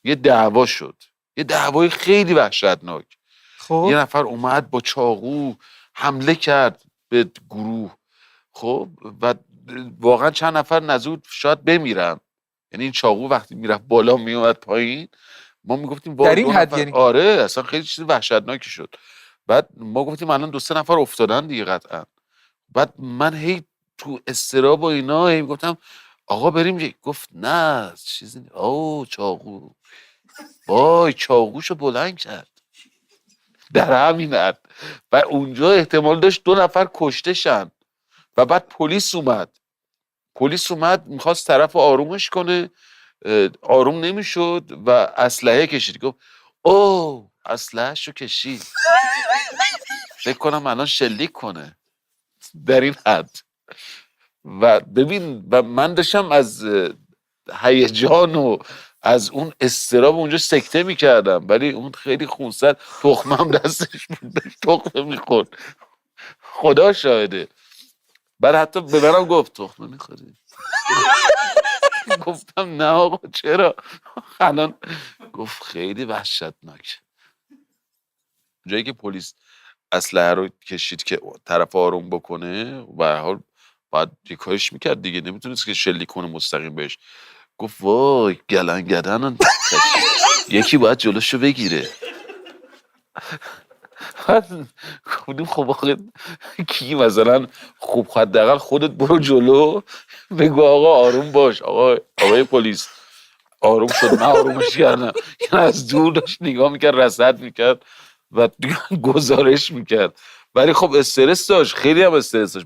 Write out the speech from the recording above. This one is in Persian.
یه دعوا شد، یه دعوای خیلی وحشتناک. خب یه نفر اومد با چاقو حمله کرد به گروه. خب و واقعا چند نفر نزود شاید بمیرن. یعنی این چاقو وقتی میرفت بالا میومد پایین، ما میگفتیم در وای این 2 حد نفر. یعنی؟ آره اصلا خیلی چیز وحشتناکی شد. بعد ما گفتیم الان 2-3 نفر افتادن دیگه قطعا. بعد من هی تو استراب و اینا هی گفتم آقا بریم. گفت نه چیزی چاقو. وای چاقوشو بلند کرد در همین حد. و اونجا احتمال داشت 2 نفر کشته شن. و بعد پلیس اومد میخواست طرف آرومش کنه، آروم نمیشد و اسلحه کشید. گفت اسلحه‌شو کشید، فکر کنم الان شلیک کنه. در این حد. و ببین و من داشتم از هیجان و از اون اضطراب اونجا سکته میکردم، ولی اون خیلی خونسرد تخمم دستش بود داشت تخمه میخورد. خدا شاهده. بعد حتی به منم گفت تخمه میخوری؟ گفتم نه آقا چرا. الان گفت خیلی وحشتناک. جایی که پلیس اسلحه رو کشید که طرف آروم بکنه و به هر حال باید یه کارش میکرد دیگه، نمیتونست که شلیک کنه مستقیم بهش. گفت وای گلنگدن یکی باید جلوشو بگیره. گفتیم خب آقا کی مثلا خوب حداقل خودت برو جلو بگو آقا آروم باش. آقای پلیس آروم شد، من آرومش کردم. یعنی از دور داشت نگاه میکرد، رصد میکرد و گزارش میکرد. ولی خب استرس داشت، خیلی هم استرس داشت.